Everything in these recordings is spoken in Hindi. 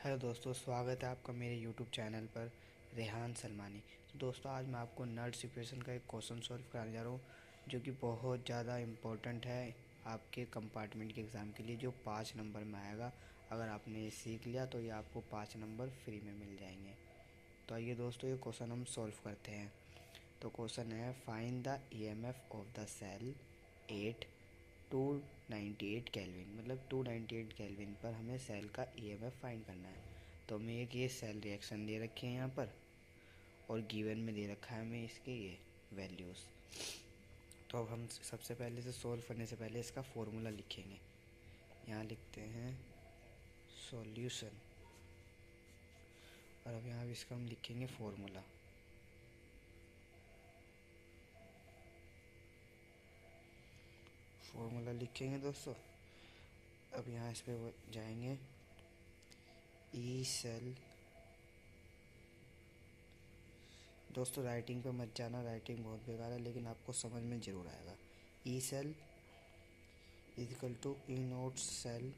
हेलो दोस्तों, स्वागत है आपका मेरे यूट्यूब चैनल पर रेहान सलमानी। तो दोस्तों, आज मैं आपको नर्स इक्वेशन का एक क्वेश्चन सॉल्व कराने जा रहा हूँ जो कि बहुत ज़्यादा इम्पोर्टेंट है आपके कंपार्टमेंट के एग्ज़ाम के लिए, जो 5 नंबर में आएगा। अगर आपने ये सीख लिया तो ये आपको 5 नंबर फ्री में मिल जाएंगे। तो आइए दोस्तों, ये क्वेश्चन हम सॉल्व करते हैं। तो क्वेश्चन है, find the EMF of the cell at 298 kelvin, मतलब 298 केल्विन पर हमें सेल का ईएमएफ फाइंड करना है। तो हमें एक ये सेल रिएक्शन दे रखी है यहाँ पर, और गिवन में दे रखा है हमें इसके ये वैल्यूज़। तो अब हम सबसे पहले से सॉल्व करने से पहले इसका फॉर्मूला लिखेंगे। यहाँ लिखते हैं सॉल्यूशन, और अब यहाँ इसका हम लिखेंगे फॉर्मूला। फॉर्मूला लिखेंगे दोस्तों। अब यहाँ इस पर जाएंगे, ई सेल। दोस्तों राइटिंग पे मत जाना, राइटिंग बहुत बेकार है, लेकिन आपको समझ में ज़रूर आएगा। E cell is equal to E naught cell,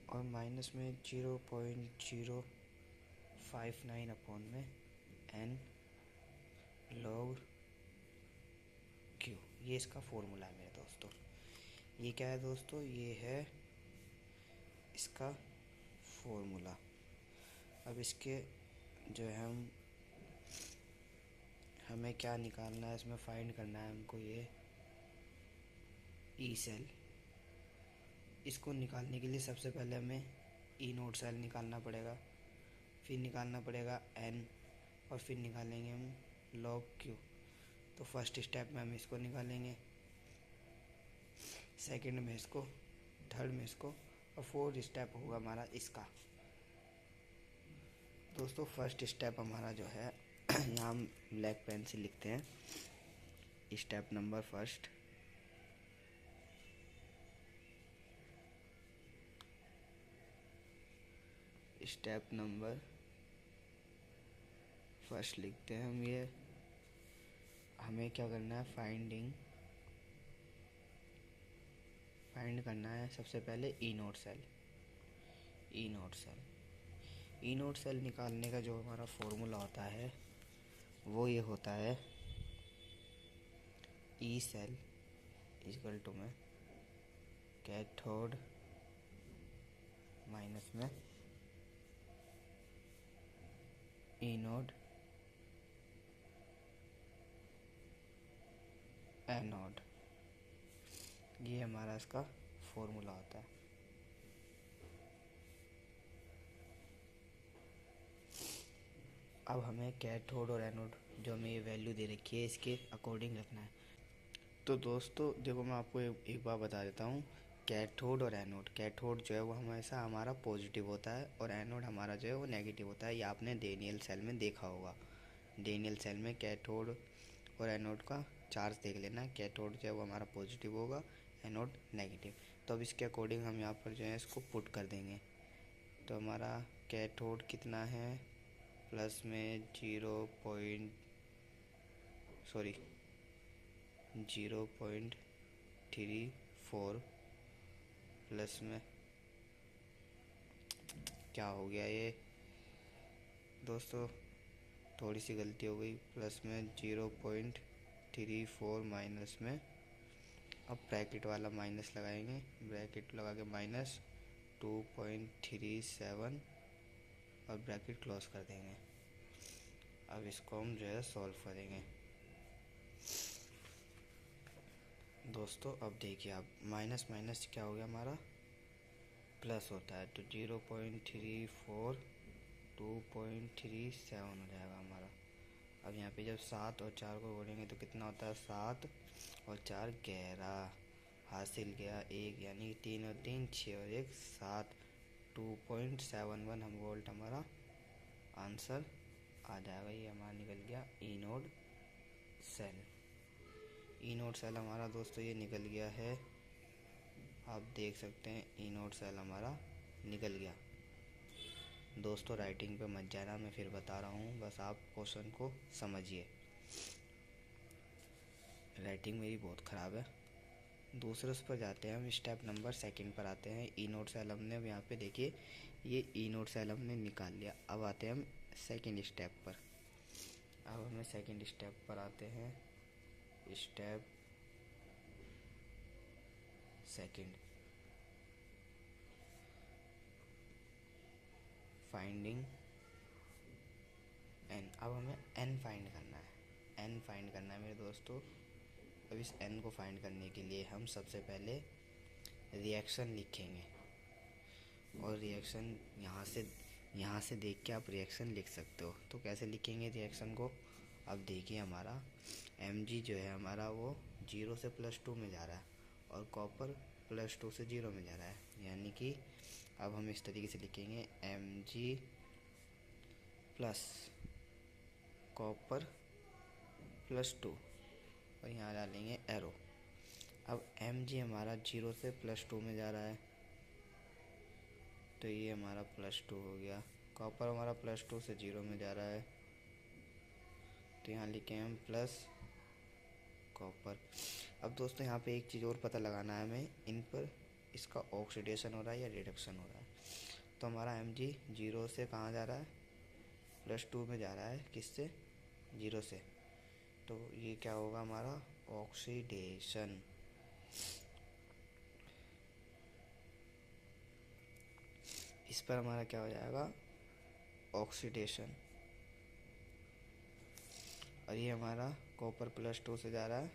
और माइनस में 0.059 अपॉन में एन लॉग क्यू। ये इसका फॉर्मूला है मेरे दोस्तों। ये क्या है दोस्तों? ये है इसका फॉर्मूला। अब इसके जो है हमें क्या निकालना है, इसमें फाइंड करना है हमको ये ई सेल। इसको निकालने के लिए सबसे पहले हमें ई नोट सेल निकालना पड़ेगा, फिर निकालना पड़ेगा एन, और फिर निकालेंगे हम लॉग क्यू। तो फर्स्ट स्टेप में हम इसको निकालेंगे, सेकंड में इसको, थर्ड में इसको, और फोर्थ स्टेप होगा हमारा इसका। दोस्तों फर्स्ट स्टेप हमारा जो है यहाँ हम ब्लैक पेन से लिखते हैं। Step number first, step number first लिखते हैं हम। ये हमें क्या करना है, फाइंड करना है सबसे पहले ई नोट सेल। ई नोट सेल, ई नोट सेल निकालने का जो हमारा फॉर्मूला होता है वो ये होता है, ई सेल इक्वल टू में कैथोड माइनस में ई नोड एनोड। ये हमारा इसका फॉर्मूला होता है। अब हमें कैथोड और एनोड जो हमें ये वैल्यू दे रखी है इसके अकॉर्डिंग रखना है। तो दोस्तों देखो, मैं आपको एक बार बता देता हूँ। कैथोड और एनोड, कैथोड जो है वो हमेशा हमारा पॉजिटिव होता है, और एनोड हमारा जो है वो नेगेटिव होता है। ये आपने डेनियल सेल में देखा होगा। डेनियल सेल में कैथोड और एनोड का चार्ज देख लेना। कैथोड जो है वो हमारा पॉजिटिव होगा, एनोड नेगेटिव। तो अब इसके अकॉर्डिंग हम यहाँ पर जो है इसको पुट कर देंगे। तो हमारा कैथोड कितना है, प्लस में 0.34, प्लस में क्या हो गया ये दोस्तों, थोड़ी सी गलती हो गई, प्लस में 0.34 माइनस में, अब ब्रैकेट वाला माइनस लगाएंगे, ब्रैकेट लगा के माइनस 2.37, और ब्रैकेट क्लोज कर देंगे। अब इसको हम जो है सॉल्व करेंगे। दोस्तों अब देखिए, आप माइनस माइनस क्या हो गया, हमारा प्लस होता है। तो 0.34 2.37 हो जाएगा हमारा। अब यहाँ पे जब 7 और 4 को जोड़ेंगे तो कितना होता है, 7 और 4 11, हासिल गया 1, यानी 3 और 3 6 और 1 7, 2.71 हम वोल्ट हमारा आंसर आ जाएगा। ये हमारा निकल गया E naught cell. E naught cell हमारा दोस्तों ये निकल गया है, आप देख सकते हैं ई नोड सेल हमारा निकल गया। दोस्तों राइटिंग पे मत जाना, मैं फिर बता रहा हूँ, बस आप क्वेश्चन को समझिए। राइटिंग मेरी बहुत ख़राब है। दूसरे उस पर जाते हैं हम, स्टेप नंबर सेकंड पर आते हैं। ई नोट सेल हमने अब यहाँ पे देखिए ये ई नोट सेल हमने निकाल लिया। अब आते हैं हम सेकंड स्टेप पर। अब हमें सेकंड स्टेप पर आते हैं, स्टेप सेकंड, फाइंडिंग एन। अब हमें एन फाइंड करना है, एन फाइंड करना है मेरे दोस्तों। अब इस एन को फाइंड करने के लिए हम सबसे पहले रिएक्शन लिखेंगे, और रिएक्शन यहाँ से देख के आप रिएक्शन लिख सकते हो। तो कैसे लिखेंगे रिएक्शन को? अब देखिए हमारा Mg जो है हमारा वो 0 से +2 में जा रहा है, और कॉपर +2 से 0 में जा रहा है, यानी कि अब हम इस तरीके से लिखेंगे Mg प्लस कॉपर +2, और यहाँ डालेंगे एरो। अब Mg हमारा 0 से +2 में जा रहा है, तो ये हमारा +2 हो गया। कॉपर हमारा +2 से 0 में जा रहा है, तो यहाँ लिखे हम प्लस कॉपर। अब दोस्तों यहाँ पे एक चीज़ और पता लगाना है हमें, इन पर इसका ऑक्सीडेशन हो रहा है या रिडक्शन हो रहा है। तो हमारा Mg 0 से कहाँ जा रहा है? +2 में जा रहा है, किससे? 0 से। तो ये क्या होगा हमारा? ऑक्सीडेशन। इस पर हमारा क्या हो जाएगा? ऑक्सीडेशन। और ये हमारा कॉपर +2 से जा रहा है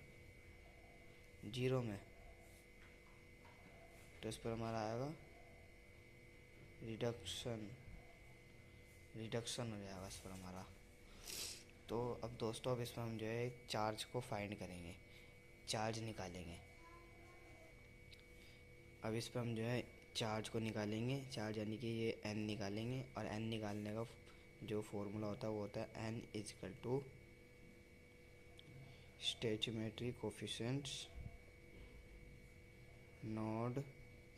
0 में, तो इस पर हमारा आएगा रिडक्शन, रिडक्शन हो जाएगा इस पर हमारा। तो अब दोस्तों अब इसमें हम जो है चार्ज को फाइंड करेंगे, चार्ज निकालेंगे। अब इस पर हम जो है चार्ज को निकालेंगे, चार्ज यानी कि ये n निकालेंगे, और n निकालने का जो फॉर्मूला होता है वो होता है n = stoichiometric coefficients node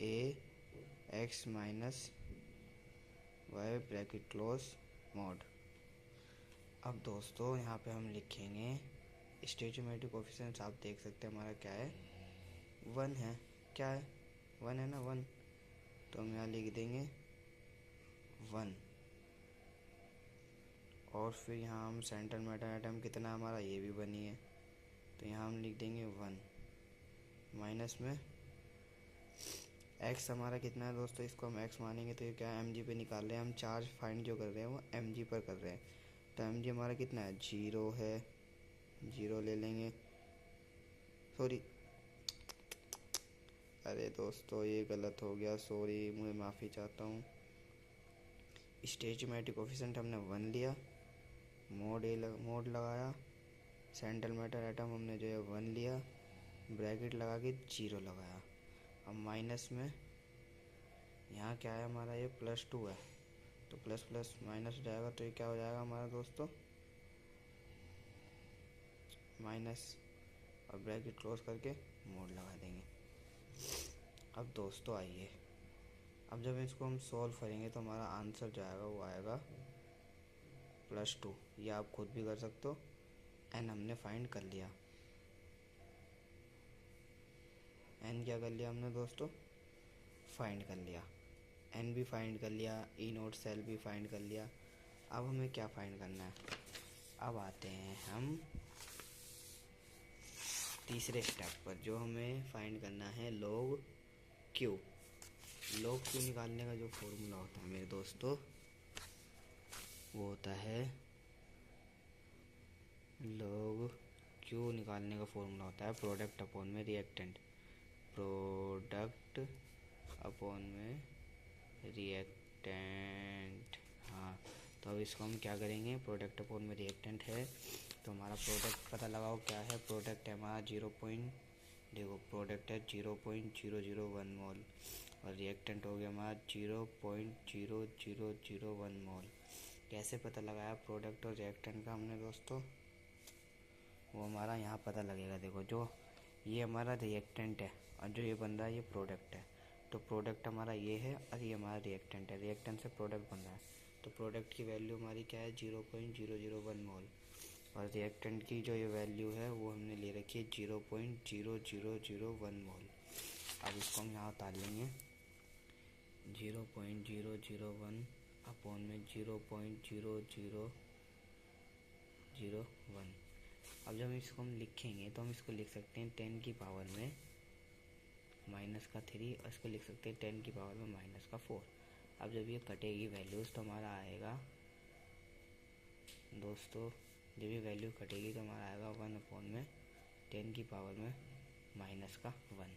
A x - y bracket close mode. अब दोस्तों यहाँ पे हम लिखेंगे स्टोइचियोमेट्रिक कोफिशिएंट्स, आप देख सकते हैं हमारा क्या है? 1 है। क्या है? 1 है ना, 1। तो हम यहाँ लिख देंगे 1, और फिर यहाँ हम सेंट्रल मेटल एटम कितना हमारा, ये भी 1 ही है, तो यहाँ हम लिख देंगे 1। माइनस में x हमारा कितना है दोस्तों, इसको हम x मानेंगे, तो ये क्या है? Mg पे निकाल रहे हैं हम, चार्ज फाइंड जो कर रहे हैं वो Mg पर कर रहे हैं। तो Mg हमारा कितना है? 0 है, 0 ले लेंगे। सॉरी, अरे दोस्तों ये गलत हो गया, सॉरी, मुझे माफ़ी चाहता हूँ। स्टोइचियोमेट्रिक कोफिशिएंट हमने 1 लिया, मोड लगाया, सेंट्रल मेटल एटम हमने जो है 1 लिया, ब्रैकेट लगा के 0 लगाया। अब माइनस में यहाँ क्या है हमारा? ये +2 है, तो प्लस प्लस माइनस हो जाएगा, तो ये क्या हो जाएगा हमारा दोस्तों? माइनस, और ब्रैकेट क्लोज करके मोड लगा देंगे। अब दोस्तों आइए, अब जब इसको हम सॉल्व करेंगे तो हमारा आंसर जो आएगा वो आएगा +2। ये आप खुद भी कर सकते हो। एन हमने फाइंड कर लिया, एन क्या कर लिया हमने दोस्तों? फाइंड कर लिया। एन भी फाइंड कर लिया, ई नोट सेल भी फाइंड कर लिया। अब हमें क्या फाइंड करना है? अब आते हैं हम तीसरे स्टेप पर, जो हमें फाइंड करना है log Q। log Q निकालने का जो फॉर्मूला होता है मेरे दोस्तों वो होता है, log Q निकालने का फॉर्मूला होता है प्रोडक्ट अपॉन में रिएक्टेंट, प्रोडक्ट अपॉन में रिएक्टेंट। हाँ, तो अब इसको हम क्या करेंगे? प्रोडक्ट अपॉन में रिएक्टेंट है, तो हमारा प्रोडक्ट पता लगाओ क्या है। प्रोडक्ट है हमारा देखो प्रोडक्ट है 0.001 मोल, और रिएक्टेंट हो गया हमारा 0.0001 मोल। कैसे पता लगाया प्रोडक्ट और रिएक्टेंट का हमने दोस्तों? वो हमारा यहाँ पता लगेगा। देखो, जो ये हमारा रिएक्टेंट है और जो ये बन रहा है ये प्रोडक्ट है, तो प्रोडक्ट हमारा ये है और ये हमारा रिएक्टेंट है, रिएक्टेंट से प्रोडक्ट बन रहा है, तो प्रोडक्ट की वैल्यू हमारी क्या है? 0.001 मोल, और रिएक्टेंट की जो ये वैल्यू है वो हमने ले रखी है 0.0001 मोल। अब इसको हम यहाँ उतार लेंगे 0.001 अपॉन में 0.0001। अब जब इसको हम लिखेंगे तो हम इसको लिख सकते हैं 10 की पावर में -3 और इसको लिख सकते हैं 10 की पावर में -4। अब जब ये कटेगी वैल्यूज़ तो हमारा आएगा दोस्तों, जब ये वैल्यू कटेगी तो हमारा आएगा 1 अपॉन में 10 की पावर में -1।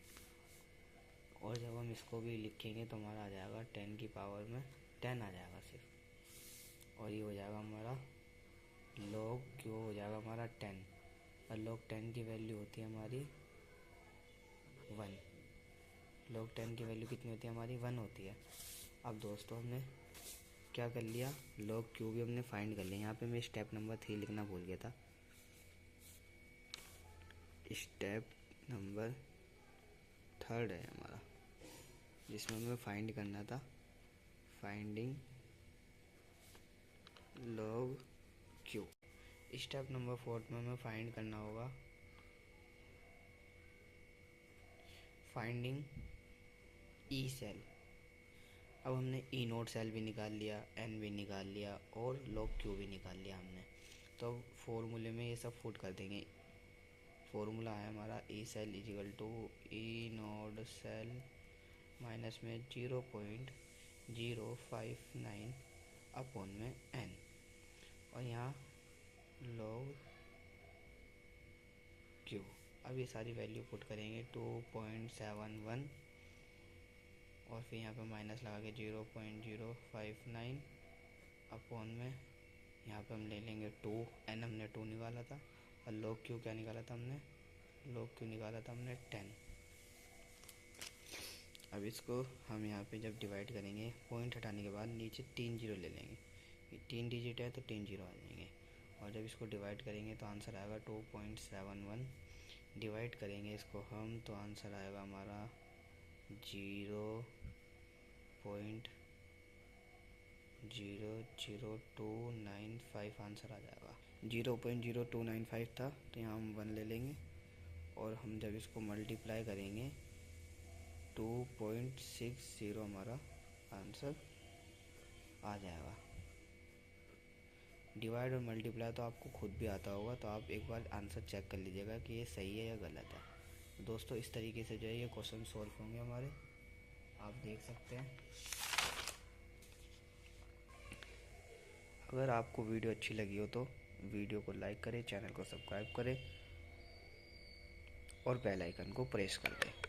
और जब हम इसको भी लिखेंगे तो हमारा आ जाएगा 10 की पावर में 10 आ जाएगा सिर्फ। और ये हो जाएगा हमारा log क्यू हो जाएगा हमारा 10 और log 10 की वैल्यू होती है हमारी 1। log 10 की वैल्यू कितनी होती है हमारी 1 होती है। अब दोस्तों हमने क्या कर लिया, log क्यू भी हमने फाइंड कर लिया। यहाँ पे मैं स्टेप नंबर 3 लिखना भूल गया था। स्टेप नंबर 3 है हमारा, जिसमें हमें फाइंड करना था finding log Q. Step number 4 में हमें फाइंड करना होगा फाइंडिंग ई सेल। अब हमने ई नोट सेल भी निकाल लिया, एन भी निकाल लिया और log क्यू भी निकाल लिया हमने। तो फॉर्मूले में ये सब पुट कर देंगे। फॉर्मूला है हमारा E cell is equal to E naught cell minus में 0.059 अपॉन में एन और यहाँ log क्यू। अब ये सारी वैल्यू पुट करेंगे 2.71 और फिर यहाँ पे माइनस लगा के 0.059 अपॉन में यहाँ पे हम ले लेंगे 2, एन हमने 2 निकाला था और log क्यू क्या निकाला था हमने, log क्यू निकाला था हमने 10। अब इसको हम यहाँ पे जब डिवाइड करेंगे, पॉइंट हटाने के बाद नीचे 3 जीरो ले लेंगे। ये 3 डिजिट है तो 3 जीरो आ जाएंगे और जब इसको डिवाइड करेंगे तो आंसर आएगा 2.71। डिवाइड करेंगे इसको हम तो आंसर आएगा हमारा 0.00295 आंसर आ जाएगा। 0.0295 था तो यहाँ हम 1 ले लेंगे और हम जब इसको मल्टीप्लाई करेंगे 2.60 हमारा आंसर आ जाएगा। डिवाइड और मल्टीप्लाई तो आपको खुद भी आता होगा, तो आप एक बार आंसर चेक कर लीजिएगा कि ये सही है या गलत है। दोस्तों इस तरीके से जो है ये क्वेश्चन सॉल्व होंगे हमारे, आप देख सकते हैं। अगर आपको वीडियो अच्छी लगी हो तो वीडियो को लाइक करें, चैनल को सब्सक्राइब करें और बेल आइकन को प्रेस कर दें।